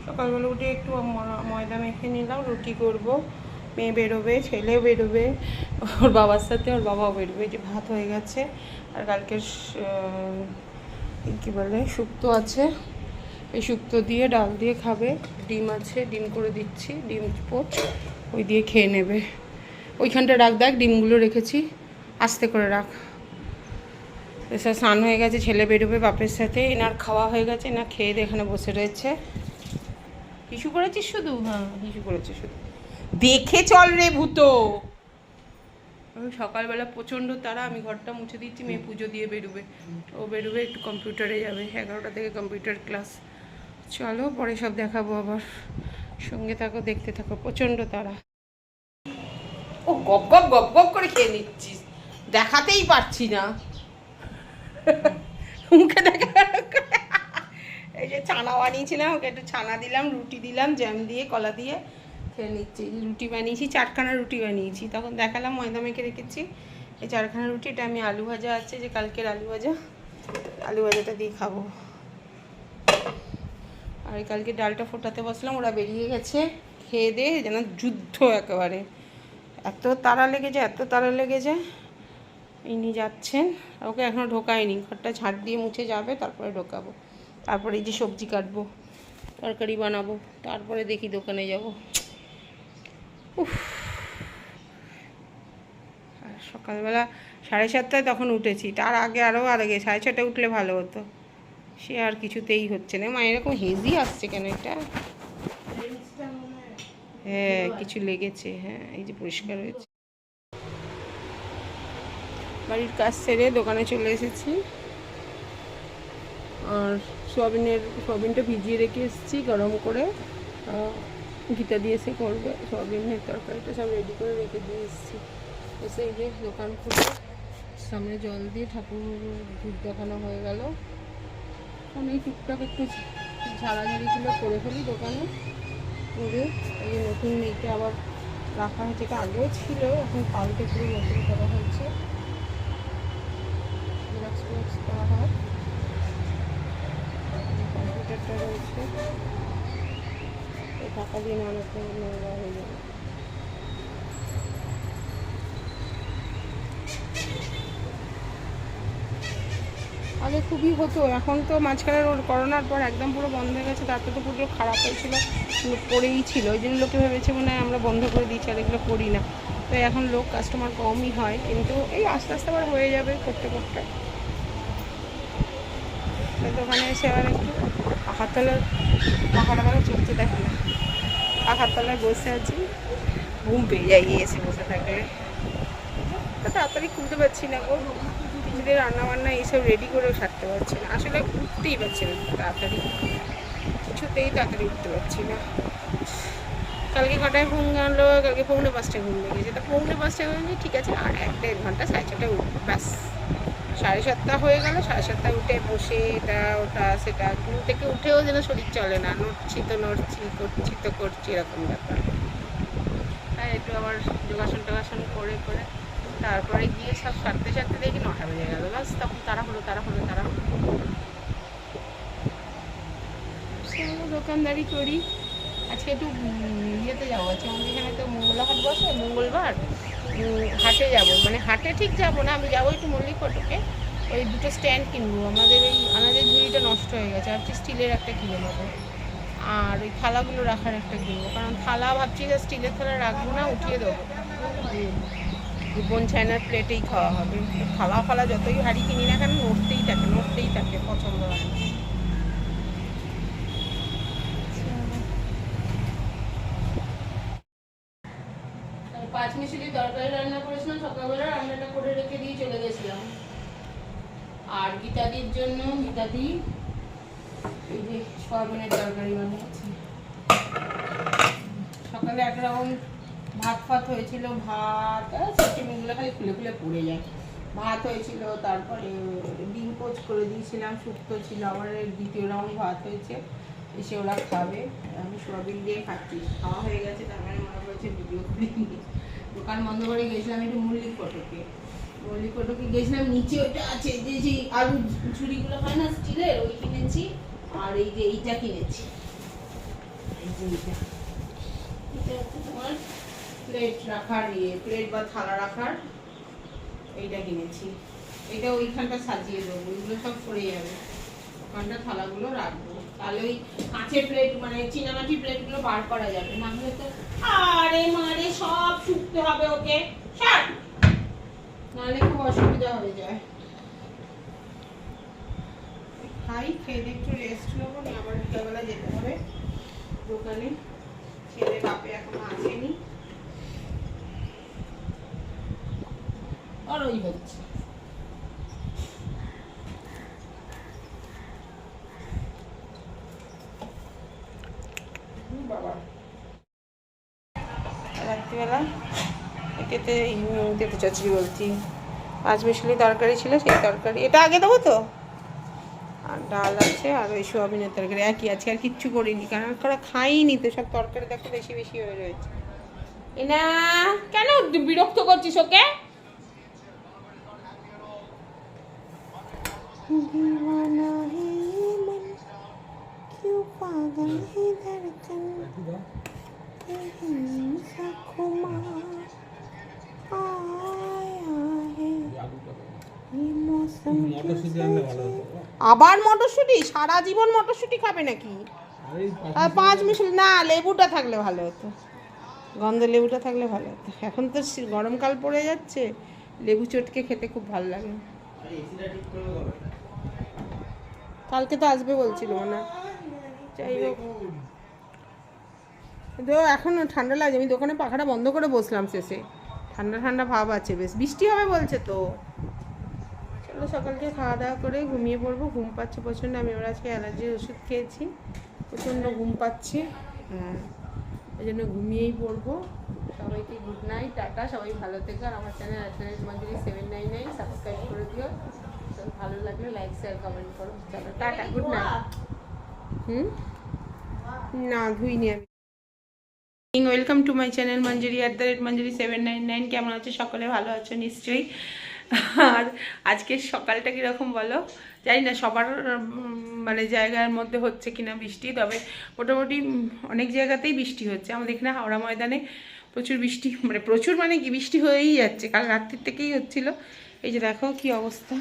সকালবেলা উঠে একটু ময়দা মেখে নিলাম, রুটি করব। মেয়ে বেরোবে, ছেলেও বেরোবে ওর বাবার সাথে, ওর বাবাও বেরোবে। যে ভাত হয়ে গেছে, আর কালকের কী বলে শুক্তো আছে, এই শুক্তো দিয়ে ডাল দিয়ে খাবে। ডিম আছে, ডিম করে দিচ্ছি, ডিম পোচ, ওই দিয়ে খেয়ে নেবে। ওইখানটা রাখ, দেখ ডিমগুলো রেখেছি, আস্তে করে রাখ। এসব স্নান হয়ে গেছে, ছেলে বেরোবে বাপের সাথে। এনার খাওয়া হয়ে গেছে, না খেয়ে দিয়ে এখানে বসে রয়েছে। হিসু করেছিস শুধু? হ্যাঁ হিসু করেছিস শুধু, দেখে চল রে ভূতো। সকালবেলা প্রচণ্ড তারা, আমি ঘরটা মুছে দিচ্ছি, মেয়ে পুজো দিয়ে বেরোবে। ও বেরোবে, একটু কম্পিউটারে যাবে, 11টা থেকে কম্পিউটার ক্লাস। চলো পরে সব দেখাবো আবার, সঙ্গে থাকো, দেখতে থাকো। প্রচণ্ড তারা। ও গপ গপ গপ গপ করে খেয়ে নিচ্ছিস, দেখাতেই পারছি না মুখে দেখা। এই যে ছানা বানিয়েছিলাম, ওকে একটু ছানা দিলাম, রুটি দিলাম, জ্যাম দিয়ে, কলা দিয়ে খেয়ে নিচ্ছি। রুটি বানিয়েছি, 4খানা রুটি বানিয়েছি, তখন দেখালাম ময়দা মেখে রেখেছি। এই 4খানা রুটি, এটা আমি আলু ভাজা আছে যে কালকের আলু ভাজাটা দিয়ে খাবো। আর কালকে ডালটা ফোটাতে বসলাম, ওরা বেরিয়ে গেছে খেয়ে দিয়ে, যেন যুদ্ধ একেবারে। এত তাড়া লেগে যায়। ইনি যাচ্ছেন, ওকে এখনও ঢোকায়নি, ঘরটা ঝাড় দিয়ে মুছে যাবে, তারপরে ঢোকাবো। তারপরে এই যে সবজি কাটবো, তরকারি বানাবো, তারপরে দেখি দোকানে যাব। উফ, সকালবেলা 7:30টায় তখন উঠেছি, তার আগে আরও 6:30টায় উঠলে ভালো হতো। সে আর কিছুতেই হচ্ছে না। মা এরকম হেজি আসছে কেন? এটা হ্যাঁ কিছু লেগেছে, হ্যাঁ এই যে পরিষ্কার হয়েছে। বাড়ির কাজ সেরে দোকানে চলে এসেছি। আর সোয়াবিনটা ভিজিয়ে রেখে এসেছি গরম করে, গীতা দিয়ে এসে করবে। সোয়াবিনের তরকারিটা সব রেডি করে রেখে দিয়ে এসেছি। এসে এই যে দোকান খুলে সামনে জল দিয়ে ঠাকুর ধূপ দেখানো হয়ে গেল। এখন এই টুকটাক একটু ঝাড়াঝাড়িগুলো করে ফেলি দোকানে করে। এই যে নতুন মেয়েকে আবার রাখা হয়েছে, এটা আগেও ছিল, এখন পাল্টে পুরো নতুন করা হয়েছে, করা হয়। কম্পিউটারটা রয়েছে, এই টাকা দিয়ে অনেক নোংরা হয়ে যাবে। আগে খুবই হতো, এখন তো মাঝখানে করোনার পর একদম পুরো বন্ধ হয়ে গেছে। তারপরে তো পুরো খারাপ হয়েছিল, পড়েই ছিল, ওই জন্য লোকে ভেবেছে মনে হয় আমরা বন্ধ করে দিচ্ছি আর এগুলো করি না। তো এখন লোক কাস্টমার কমই হয়, কিন্তু এই আস্তে আস্তে আবার হয়ে যাবে করতে করতে। দোকানে এসে আবার একটু পাখার তলায় চলতে দেখে না, পাখার তলায় বসে আছি, ঘুম পেয়ে যাই এসে বসে থাকলে। তো তাড়াতাড়ি খুলতে পারছি না গো, নিজেদের রান্নাবান্না এইসব রেডি করেও সারতে পারছি না। আসলে উঠতেই পারছি না তাড়াতাড়ি, কিছুতেই তাড়াতাড়ি উঠতে পারছি না। কালকে কটায় ঘুম গেলো? কালকে 4:45টায় ঘুম লেগেছে। তা 4:45টায় ঘুম, ঠিক আছে আর 1-1.5 ঘন্টা, 6:30টায় উঠবো, ব্যাস 7:30 হয়ে গেল। 7:30 উঠে বসে এটা ওটা সেটা, ঘুম থেকে উঠেও যেন শরীর চলে না, নড়ছি তো নড়ছি, করছি তো করছি, এরকম ব্যাপার। তাই একটু আবার যোগাসন টোগাসন করে তারপরে গিয়ে সব সারতে দেখি 9টা বেজে গেল। ব্যাস তখন তারা হলো দোকানদারি করি। আজকে একটু ইয়েতে যাবো, আজকে আমাদের এখানে তো মঙ্গলা হাট বসে, মঙ্গলবার হাটে যাব, মানে হাটে ঠিক যাবো না, আমি যাবো একটু মল্লিক ফটকে, ওই 2টো স্ট্যান্ড কিনবো। আমাদের এই আনাজের ঝুড়িটা নষ্ট হয়ে গেছে, ভাবছি স্টিলের একটা কিনে নেবো। আর ওই থালাগুলো রাখার একটা কিনবো, কারণ থালা ভাবছি যে স্টিলের থালা রাখবো না, উঠিয়ে দেবো, বোন চায়নার প্লেটেই খাওয়া হবে। থালা যতই হাড়ি কিনি না কেন নড়তেই থাকে, পছন্দ হয় না। 5 মিশালি তরকারি রান্না করেছিলাম সকালবেলা, রান্নাটা করে রেখে দিয়ে চলে গেছিলাম। আর গীতাদির জন্য গীতাদি এই যে সোয়াবিনের তরকারি বানিয়েছি। সকালে একরকম ভাত হয়েছিল, ভাত সিস্টেমগুলো খালি খুলে পড়ে যায়। ভাত হয়েছিল, তারপরে ডিম পোচ করে দিয়েছিলাম, শুক্তো ছিল, আবার দ্বিতীয় রাউন্ড ভাত হয়েছে, এসে ওরা খাবে। আমি সোয়াবিন দিয়ে খাচ্ছি, খাওয়া হয়ে গেছে। তার মানে মনে পড়েছে ভিডিও করিনি। দোকান বন্ধ করে গেছিলাম একটু মল্লিক ফটকে গেছিলাম। নিচে ওইটা আছে যে সেই আলুর ঝুড়িগুলো হয় না স্টিলের, ওই কিনেছি। আর এই যে এইটা কিনেছি, তোমার প্লেট রাখার প্লেট বা থালা রাখার এইটা কিনেছি। এটা ওইখানটা সাজিয়ে দেবো, ওইগুলো সব সরে যাবে, ওখানটা থালাগুলো রাখবো, তাহলে ওই কাঁচের প্লেট মানে চীনামাটি প্লেটগুলো বার করা যাবে, না হলে তো আরে মারে সব শুকতে হবে ওকে, নাহলে খুব অসুবিধা হয়ে যায়। খাই, খেয়ে একটু রেস্ট নেবো, নিয়ে আবার বিকালবেলা যেতে হবে দোকানে। ছেলে বাপে এখনো আসেনি, আর ওই হচ্ছে বাবা। রাত্রিবেলা তেতে চচ্চড়ি বলছি, 5 মিশালি তরকারি ছিল, সেই তরকারি এটা আগে দেবো তো, আর ডাল আছে, আর ওই সোয়াবিনের তরকারি একই আছে, আর কিচ্ছু করিনি কারণ ওরা খাইনি তো, সব তরকারি দেখো বেশি বেশি হয়ে রয়েছে। এনা কেন বিরক্ত করছিস ওকে? दीवाना है ये मन, क्यों पागल है धड़कन, আবার মটরশুঁটি? সারা জীবন মটরশুঁটি খাবে নাকি? আর 5 মিশালি না, লেবুটা থাকলে ভালো হতো, গন্ধ লেবুটা থাকলে ভালো হতো। এখন তো গরমকাল পড়ে যাচ্ছে, লেবু চটকে খেতে খুব ভালো লাগে। কালকে তো আসবে বলছিল না, যাই হোক। তো এখন ঠান্ডা লাগছে, আমি দোকানে পাখাটা বন্ধ করে বসলাম, শেষে ঠান্ডা ঠান্ডা ভাব আছে, বেশ বৃষ্টি হবে বলছে তো। চলো সকালকে খাওয়া দাওয়া করে ঘুমিয়ে পড়বো, ঘুম পাচ্ছে প্রচণ্ড। আমি ওর আজকে অ্যালার্জির ওষুধ খেয়েছি, প্রচণ্ড ঘুম পাচ্ছে, হ্যাঁ ওই জন্য ঘুমিয়েই পড়বো। সবাইকে গুড নাইট, টাটা, সবাই ভালো থেকো। আর আমার চ্যানেল @manjari 799 সাবস্ক্রাইব করে দিও, ভালো লাগলে লাইক শেয়ার কমেন্ট করো। চলো টাটা, গুড নাইট। না ধুইনি আমি। Welcome to my channel manjari @manjari 799। কেমন আছো সকলে? ভালো আছো নিশ্চয়ই। আর আজকে সকালটা কীরকম বলো, জানি না সবার মানে জায়গার মধ্যে হচ্ছে কিনা বৃষ্টি, তবে মোটামুটি অনেক জায়গাতেই বৃষ্টি হচ্ছে। আমাদের এখানে হাওড়া ময়দানে প্রচুর বৃষ্টি, মানে প্রচুর মানে কি বৃষ্টি হয়েই যাচ্ছে, কাল রাত্রির থেকেই হচ্ছিল। এই যে দেখো কি অবস্থা,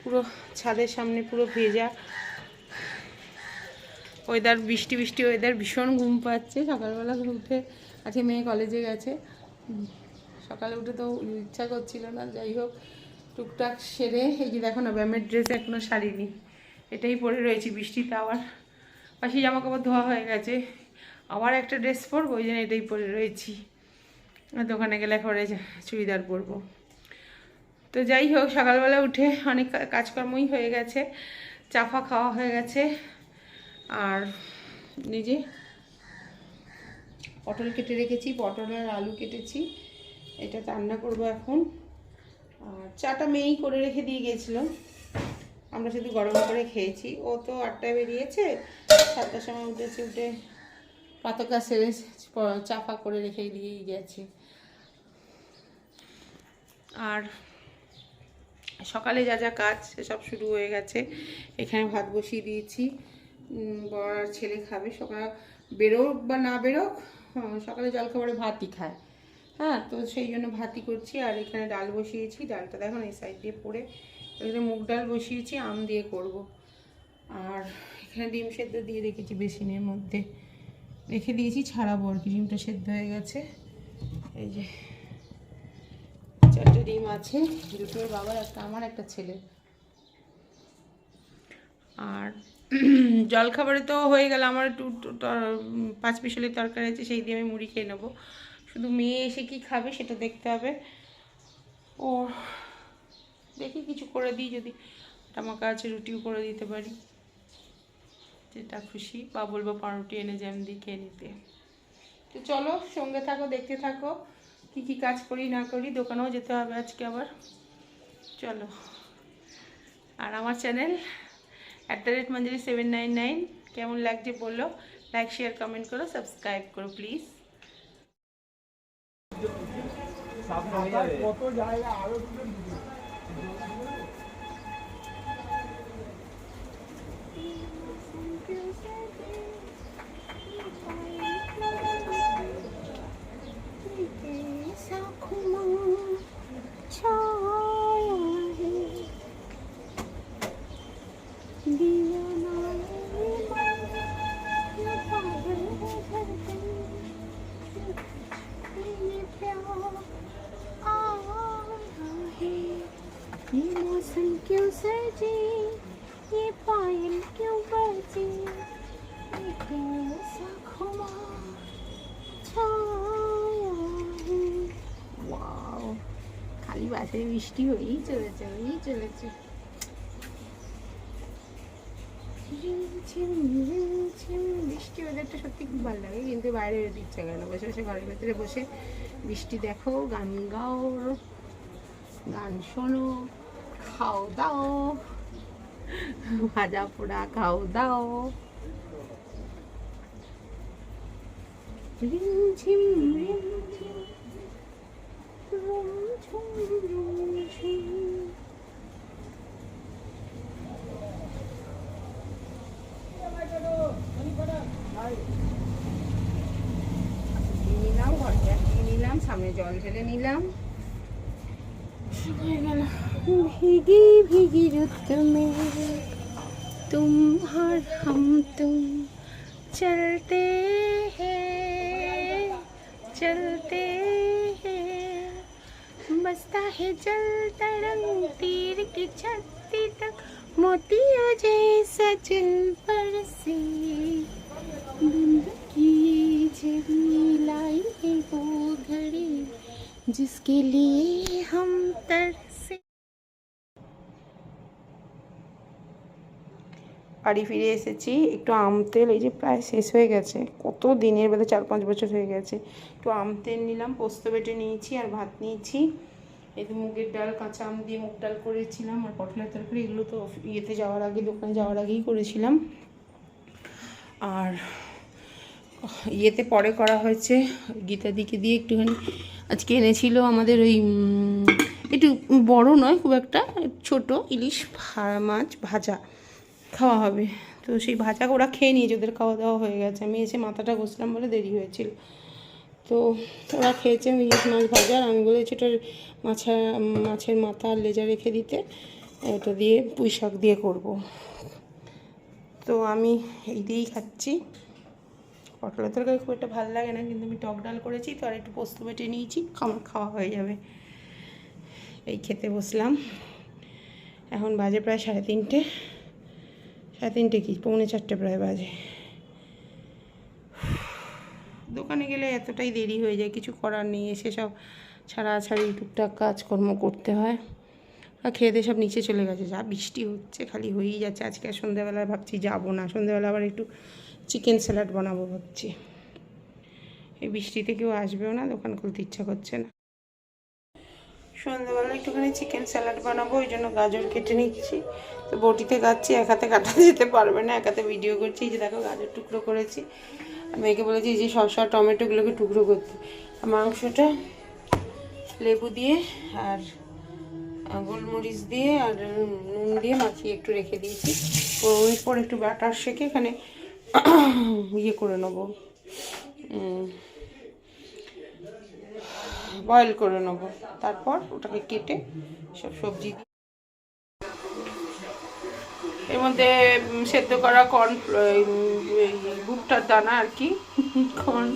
পুরো ছাদের সামনে পুরো ভেজা ওয়েদার, বৃষ্টি বৃষ্টি ওয়েদার, ভীষণ ঘুম পাচ্ছে। সকালবেলা উঠে আজকে মেয়ে কলেজে গেছে, সকালে উঠে তো ইচ্ছা করছিল না, যাই হোক টুকটাক সেরে। এই যে দেখো না, ব্যায়ামের ড্রেস এখনও সারিনি, এটাই পরে রয়েছি বৃষ্টিতে। আবার পাশে জামা কাপড় ধোয়া হয়ে গেছে, আবার একটা ড্রেস পরবো, ওই জন্য এটাই পরে রয়েছি। দোকানে গেলে পরে চুড়িদার পরবো। তো যাই হোক, সকালবেলা উঠে অনেক কাজকর্মই হয়ে গেছে, চাফা খাওয়া হয়ে গেছে, আর নিজে পটল কেটে রেখেছি, পটল আর আলু কেটেছি, এটা রান্না করব এখন। আর চাটা মেয়েই করে রেখে দিয়ে গেছিলো, আমরা শুধু গরম করে খেয়েছি। ও তো 8টায় বেরিয়েছে, 7টার সময় উঠেছে, উঠে পাতকা সেরে চাপা করে রেখে দিয়েই গেছে। আর সকালে যা যা কাজ সব শুরু হয়ে গেছে। এখানে ভাত বসিয়ে দিয়েছি, বড় আর ছেলে খাবে, সকাল বেরোক বা না বেরোক সকালে জলখাবারে ভাতই খায়, হ্যাঁ, তো সেই জন্য ভাতই করছি। আর এখানে ডাল বসিয়েছি, ডালটা দেখুন এই সাইড দিয়ে পড়ে, এখানে মুগ ডাল বসিয়েছি, আম দিয়ে করব। আর এখানে ডিম সেদ্ধ দিয়ে রেখেছি বেসিনের মধ্যে, রেখে দিয়েছি, ছাড়াবো আর কি। ডিমটা সেদ্ধ হয়ে গেছে, এই যে 4টে ডিম আছে, দুটোর বাবার, একটা আমার, একটা ছেলে। আর জলখাবারে তো হয়ে গেল আমার, একটু 5 মিশালি তরকারি আছে, সেই দিয়ে আমি মুড়ি খেয়ে নেবো। শুধু মেয়ে এসে কি খাবে সেটা দেখতে হবে। ও দেখি কিছু করে দিই, যদি টামাকা আছে রুটিও করে দিতে পারি, যেটা খুশি, বা বলবো পাউরুটি এনে জ্যাম দিয়ে খেয়ে নিতে। তো চলো সঙ্গে থাকো, দেখতে থাকো কি কি কাজ করি না করি। দোকানেও যেতে হবে আজকে আবার, চলো। আর আমার চ্যানেল @manjari 799 কেমন লাগছে বলো, লাইক শেয়ার কমেন্ট করো, সাবস্ক্রাইব করো প্লিজ। কত জায়গা আরো दिया ना ये पागल है धड़कन, ये प्यार आ रहा है, ये मौसम क्यों सजे, ये पायल क्यों बजे, ये कैसा खुमा छाया है। वाओ, খালি বাসে বৃষ্টি হয়েই চলেছে বৃষ্টি ওয়েদারটা সত্যি খুব ভালো লাগে, কিন্তু বাইরে বেরোতে ইচ্ছা করে না। বসে বসে ঘরের ভেতরে বসে বৃষ্টি দেখো, গান গাও, গান শোনো, খাও দাও, ভাজা পোড়া খাও দাও। রিমঝিম রিমঝিম রুমঝুম রুমঝিম। নিলাম, ঘরটা দিয়ে নিলাম, সামনে জল ঢেলে নিলাম, হয়ে গেল। भीगी भीगी रुत में तुम और हम तुम चलते हैं बसता है जल तरंग तीर की छत्ती तक, मोतियों जैसा जल बरसे, बूंद की जड़ी लाई है वो घड़ी जिसके लिए हम तरसे। বাড়ি ফিরে এসেছি, একটু আম তেল, এই যে প্রায় শেষ হয়ে গেছে, কত দিনের বেলা 4-5 বছর হয়ে গেছে। একটু আম তেল নিলাম, পোস্ত বেটে নিয়েছি, আর ভাত নিয়েছি। এই যে মুগের ডাল, কাঁচা আম দিয়ে মুগ ডাল করেছিলাম, আর পটলের তরকারি, এগুলো তো ইয়েতে যাওয়ার আগে, দোকানে যাওয়ার আগেই করেছিলাম। আর ইয়েতে পরে করা হয়েছে, গীতাদিকে দিয়ে একটুখানি আজকে এনেছিল আমাদের ওই একটু বড় নয় খুব একটা, ছোট ইলিশ মাছ ভাজা খাওয়া হবে। তো সেই ভাজা ওরা খেয়ে নিয়েছে, ওদের খাওয়া দাওয়া হয়ে গেছে। আমি এসে মাথাটা ঘষলাম বলে দেরি হয়েছিল, তো ওরা খেয়েছে ইলিশ মাছ ভাজা। আর আমি বলেছি ওটার মাছের মাথা আর লেজা রেখে দিতে, এটা দিয়ে পুঁই শাক দিয়ে করব। তো আমি এই দিয়েই খাচ্ছি। পটলের তরকারি খুব একটা ভালো লাগে না, কিন্তু আমি টক ডাল করেছি, তো আর একটু পোস্ত বেটে নিয়েছি, আমার খাওয়া হয়ে যাবে। এই খেতে বসলাম, এখন বাজে প্রায় 3:30, 3:30 কি 3:45 প্রায় বাজে। দোকানে গেলে এতটাই দেরি হয়ে যায়, কিছু করার নেই, এসে সব ছাড়াছাড়ি টুকটাক কাজকর্ম করতে হয়। আর খেয়ে দিয়ে সব নিচে চলে গেছে, যা বৃষ্টি হচ্ছে খালি হয়েই যাচ্ছে। আজকে আর সন্ধ্যাবেলায় ভাবছি যাবো না, সন্ধ্যাবেলা আবার একটু চিকেন স্যালাড বানাবো ভাবছি। এই বৃষ্টিতে কেউ আসবেও না, দোকান খুলতে ইচ্ছা করছে না। সন্ধ্যাবেলা একটুখানি চিকেন স্যালাড বানাবো, ওই জন্য গাজর কেটে নিচ্ছি। তো বটিতে কাটছি, এক হাতে কাটা যেতে পারবে না, এক হাতে ভিডিও করছি। এই যে দেখো গাজর টুকরো করেছি, মেয়েকে বলেছি যে শসা টমেটোগুলোকে টুকরো করতে। মাংসটা লেবু দিয়ে আর গোলমরিচ দিয়ে আর নুন দিয়ে মাখিয়ে একটু রেখে দিয়েছি। এরপর একটু ব্যাটার শেখে এখানে ইয়ে করে নেবো, বয়েল করে নেবো। তারপর ওটাকে কেটে সব সবজি দিয়ে এর মধ্যে সেদ্ধ করা কর্ন, ভুট্টার দানা আর কি, কর্ন,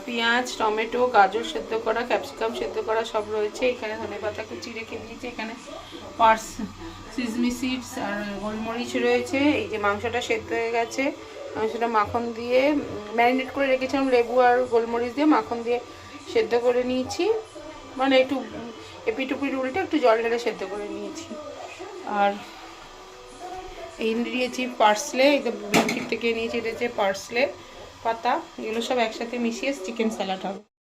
পেঁয়াজ, টমেটো, গাজর সেদ্ধ করা, ক্যাপসিকাম সেদ্ধ করা সব রয়েছে। এখানে ধনেপাতা কুচি রেখে দিয়েছি, এখানে সিজমি সিডস আর গোলমরিচ রয়েছে। এই যে মাংসটা সেদ্ধ হয়ে গেছে, মাংসটা মাখন দিয়ে ম্যারিনেট করে রেখেছিলাম, লেবু আর গোলমরিচ দিয়ে মাখন দিয়ে সেদ্ধ করে নিয়েছি, মানে একটু এপিটুপিট উল্টে একটু জল ঢেলে সেদ্ধ করে নিয়েছি। আর এই নিয়েছি পার্সলে, এই তো ব্লিঙ্কিট থেকে নিয়েছি, এটা হচ্ছে পার্সলে পাতা, এগুলো সব একসাথে মিশিয়ে চিকেন স্যালাড হবে।